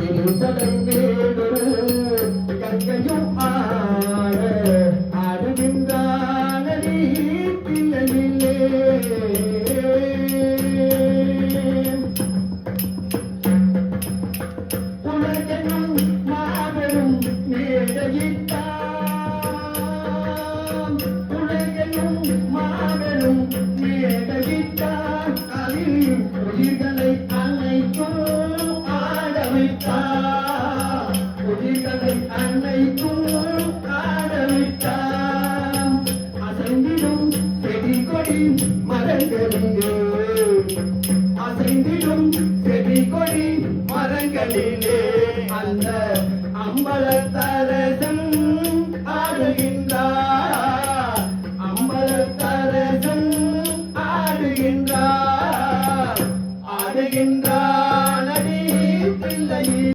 திருத்தலை வேடொரு கங்கையும் ஆட ஆடுகின்றானடி தில்லையிலே உலகெனும் மாபெரும் மேடையிட்டான் உலகெனும் மாபெரும் மேடையிட்டான் அதில் உயிர்களை அனைத்தும் ஆட வைத்தான் உயிர்களை அனைத்தும் ஆட வைத்தான் அசைந்திடும் செடி கொடி மரங்களிலே அசைந்திடும் செடி கொடி மரங்களிலே அந்த அம்பலத்தரசன் ஆடுகின்ற